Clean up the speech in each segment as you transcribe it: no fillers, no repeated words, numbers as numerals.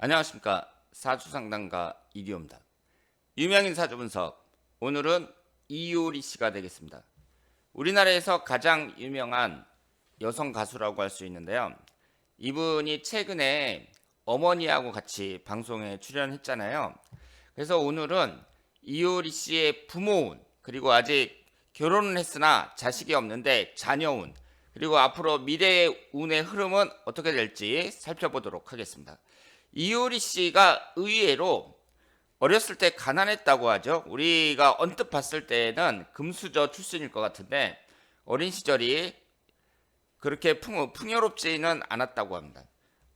안녕하십니까. 사주상담가 이기호입니다. 유명인 사주 분석, 오늘은 이효리 씨가 되겠습니다. 우리나라에서 가장 유명한 여성 가수라고 할 수 있는데요. 이분이 최근에 어머니하고 같이 방송에 출연했잖아요. 그래서 오늘은 이효리 씨의 부모운, 그리고 아직 결혼은 했으나 자식이 없는데 자녀운, 그리고 앞으로 미래의 운의 흐름은 어떻게 될지 살펴보도록 하겠습니다. 이효리 씨가 의외로 어렸을 때 가난했다고 하죠. 우리가 언뜻 봤을 때는 금수저 출신일 것 같은데 어린 시절이 그렇게 풍요롭지는 않았다고 합니다.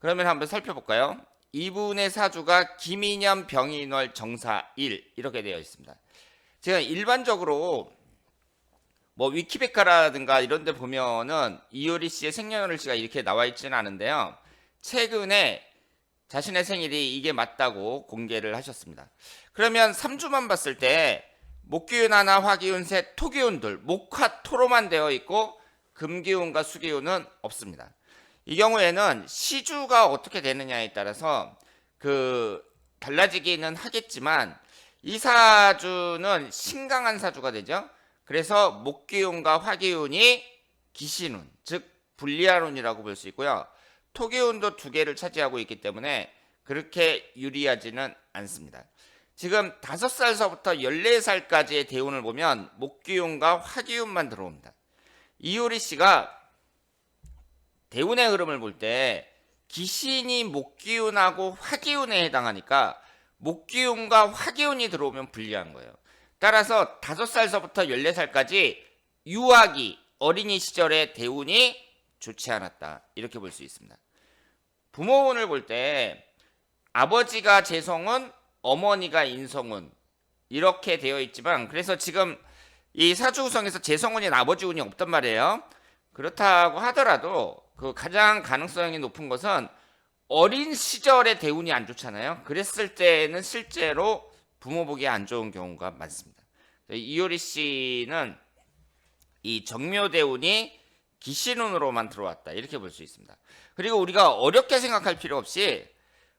그러면 한번 살펴볼까요? 이분의 사주가 김인년, 병인월, 정사일 이렇게 되어 있습니다. 제가 일반적으로 위키백과라든가 이런 데 보면은 이효리 씨의 생년월일시가 이렇게 나와 있지는 않은데요. 최근에 자신의 생일이 이게 맞다고 공개를 하셨습니다. 그러면 3주만 봤을 때 목기운 하나, 화기운 셋, 토기운 둘, 목화 토로만 되어 있고 금기운과 수기운은 없습니다. 이 경우에는 시주가 어떻게 되느냐에 따라서 달라지기는 하겠지만 이 사주는 신강한 사주가 되죠. 그래서 목기운과 화기운이 기신운, 즉 불리한 운이라고 볼 수 있고요. 토기운도 두 개를 차지하고 있기 때문에 그렇게 유리하지는 않습니다. 지금 5살서부터 14살까지의 대운을 보면 목기운과 화기운만 들어옵니다. 이효리 씨가 대운의 흐름을 볼 때 기신이 목기운하고 화기운에 해당하니까 목기운과 화기운이 들어오면 불리한 거예요. 따라서 5살서부터 14살까지 유아기, 어린이 시절의 대운이 좋지 않았다. 이렇게 볼 수 있습니다. 부모운을 볼 때 아버지가 재성운, 어머니가 인성운 이렇게 되어 있지만 그래서 지금 이 사주구성에서 재성운인 아버지운이 없단 말이에요. 그렇다고 하더라도 그 가장 가능성이 높은 것은 어린 시절의 대운이 안 좋잖아요. 그랬을 때는 실제로 부모 보기 안 좋은 경우가 많습니다. 이효리 씨는 이 정묘대운이 기신운으로만 들어왔다 이렇게 볼 수 있습니다. 그리고 우리가 어렵게 생각할 필요 없이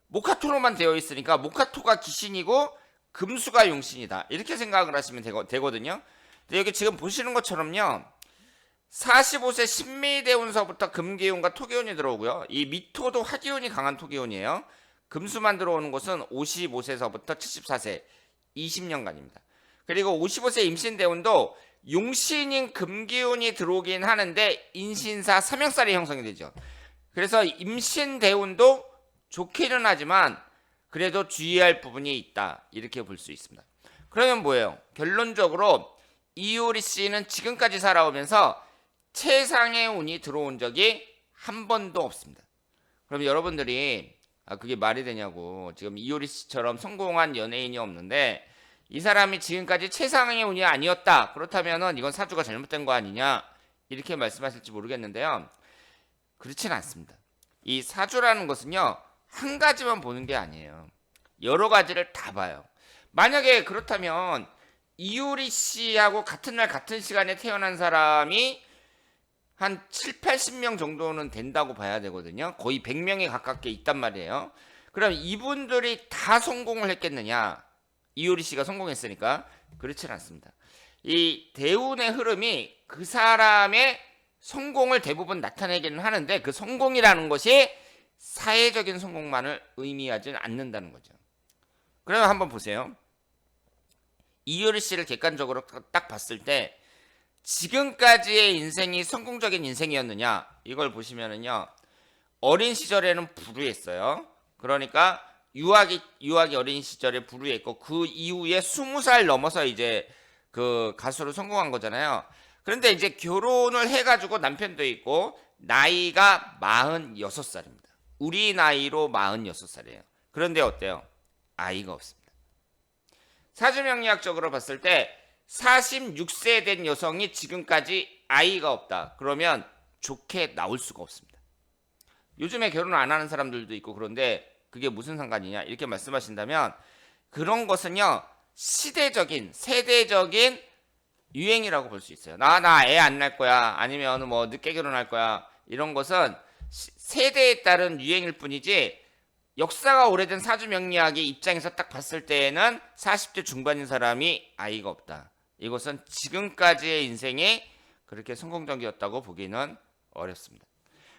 목화토로만 되어 있으니까 목화토가 기신이고 금수가 용신이다 이렇게 생각을 하시면 되거든요. 근데 여기 지금 보시는 것처럼요, 45세 신미대운서부터 금기운과 토기운이 들어오고요. 이 미토도 화기운이 강한 토기운이에요. 금수만 들어오는 것은 55세서부터 74세 20년간입니다. 그리고 55세 임신대운도 용신인 금기운이 들어오긴 하는데 인신사 삼형살이 형성이 되죠. 그래서 임신대운도 좋기는 하지만 그래도 주의할 부분이 있다 이렇게 볼 수 있습니다. 그러면 뭐예요? 결론적으로 이효리 씨는 지금까지 살아오면서 최상의 운이 들어온 적이 한 번도 없습니다. 그럼 여러분들이 그게 말이 되냐고, 지금 이효리 씨처럼 성공한 연예인이 없는데 이 사람이 지금까지 최상의 운이 아니었다, 그렇다면 이건 사주가 잘못된 거 아니냐 이렇게 말씀하실지 모르겠는데요. 그렇지는 않습니다. 이 사주라는 것은요, 한 가지만 보는 게 아니에요. 여러 가지를 다 봐요. 만약에 그렇다면 이효리 씨하고 같은 날 같은 시간에 태어난 사람이 한 7, 80명 정도는 된다고 봐야 되거든요. 거의 100명에 가깝게 있단 말이에요. 그럼 이분들이 다 성공을 했겠느냐? 이효리 씨가 성공했으니까 그렇지는 않습니다. 이 대운의 흐름이 그 사람의 성공을 대부분 나타내기는 하는데 그 성공이라는 것이 사회적인 성공만을 의미하지는 않는다는 거죠. 그러면 한번 보세요. 이효리 씨를 객관적으로 딱 봤을 때 지금까지의 인생이 성공적인 인생이었느냐 이걸 보시면은요, 어린 시절에는 불우했어요. 그러니까 유아기 어린 시절에 불우했고 그 이후에 20살 넘어서 이제 그 가수로 성공한 거잖아요. 그런데 이제 결혼을 해가지고 남편도 있고 나이가 46살입니다. 우리 나이로 46살이에요. 그런데 어때요? 아이가 없습니다. 사주명리학적으로 봤을 때 46세 된 여성이 지금까지 아이가 없다. 그러면 좋게 나올 수가 없습니다. 요즘에 결혼 안 하는 사람들도 있고 그런데 그게 무슨 상관이냐 이렇게 말씀하신다면 그런 것은요, 시대적인 세대적인 유행이라고 볼 수 있어요. 나 애 안 낳을 거야, 아니면 늦게 결혼할 거야, 이런 것은 세대에 따른 유행일 뿐이지 역사가 오래된 사주 명리학의 입장에서 딱 봤을 때에는 40대 중반인 사람이 아이가 없다. 이것은 지금까지의 인생이 그렇게 성공적이었다고 보기는 어렵습니다.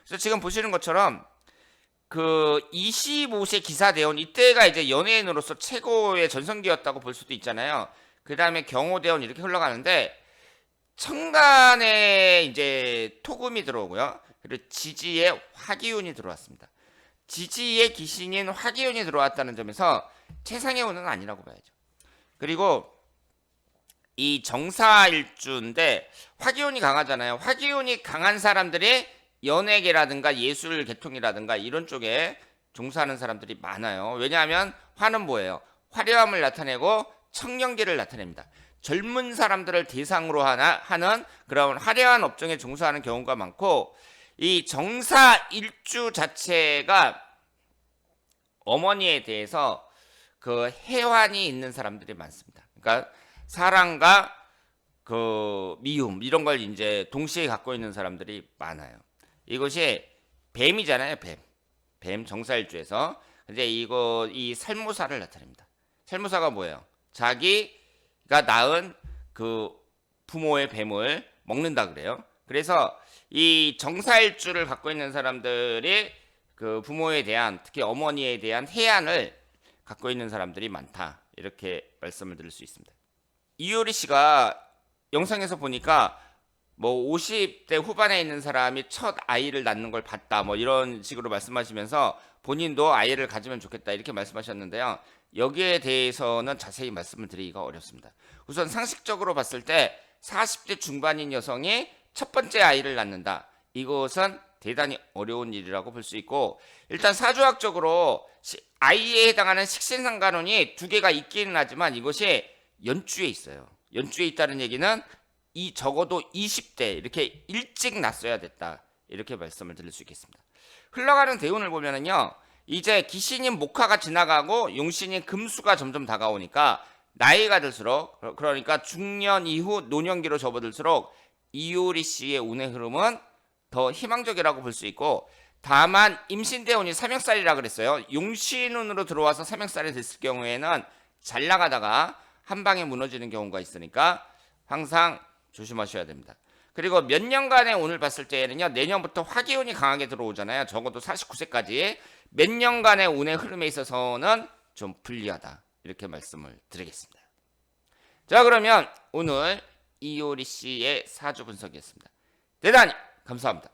그래서 지금 보시는 것처럼 그 25세 기사대원 이때가 이제 연예인으로서 최고의 전성기였다고 볼 수도 있잖아요. 그 다음에 경호대원 이렇게 흘러가는데 천간에 이제 토금이 들어오고요. 그리고 지지에 화기운이 들어왔습니다. 지지의 기신인 화기운이 들어왔다는 점에서 최상의 운은 아니라고 봐야죠. 그리고 이 정사일주인데 화기운이 강하잖아요. 화기운이 강한 사람들이 연예계라든가 예술 계통이라든가 이런 쪽에 종사하는 사람들이 많아요. 왜냐하면 화는 뭐예요? 화려함을 나타내고 청년기를 나타냅니다. 젊은 사람들을 대상으로 하는 그런 화려한 업종에 종사하는 경우가 많고, 이 정사일주 자체가 어머니에 대해서 그 해환이 있는 사람들이 많습니다. 그러니까 사랑과 그 미움 이런 걸 이제 동시에 갖고 있는 사람들이 많아요. 이것이 뱀이잖아요, 뱀. 뱀 정사일주에서. 근데 이 살모사를 나타냅니다. 살모사가 뭐예요? 자기가 낳은 그 부모의 뱀을 먹는다 그래요. 그래서 이 정사일주를 갖고 있는 사람들이 그 부모에 대한, 특히 어머니에 대한 해안을 갖고 있는 사람들이 많다. 이렇게 말씀을 드릴 수 있습니다. 이효리 씨가 영상에서 보니까 뭐 50대 후반에 있는 사람이 첫 아이를 낳는 걸 봤다. 뭐 이런 식으로 말씀하시면서 본인도 아이를 가지면 좋겠다. 이렇게 말씀하셨는데요. 여기에 대해서는 자세히 말씀을 드리기가 어렵습니다. 우선 상식적으로 봤을 때 40대 중반인 여성이 첫 번째 아이를 낳는다. 이것은 대단히 어려운 일이라고 볼 수 있고, 일단 사주학적으로 아이에 해당하는 식신상관운이 두 개가 있기는 하지만 이것이 연주에 있어요. 연주에 있다는 얘기는 이 적어도 20대 이렇게 일찍 낳았어야 됐다. 이렇게 말씀을 드릴 수 있겠습니다. 흘러가는 대운을 보면은요. 이제 기신인 목화가 지나가고 용신인 금수가 점점 다가오니까 나이가 들수록, 그러니까 중년 이후 노년기로 접어들수록 이효리 씨의 운의 흐름은 더 희망적이라고 볼 수 있고, 다만 임신대운이 삼형살이라 그랬어요. 용신운으로 들어와서 삼형살이 됐을 경우에는 잘 나가다가 한 방에 무너지는 경우가 있으니까 항상 조심하셔야 됩니다. 그리고 몇 년간의 운을 봤을 때에는요, 내년부터 화기운이 강하게 들어오잖아요. 적어도 49세까지 몇 년간의 운의 흐름에 있어서는 좀 불리하다. 이렇게 말씀을 드리겠습니다. 자, 그러면 오늘 이효리 씨의 사주 분석이었습니다. 대단히 감사합니다.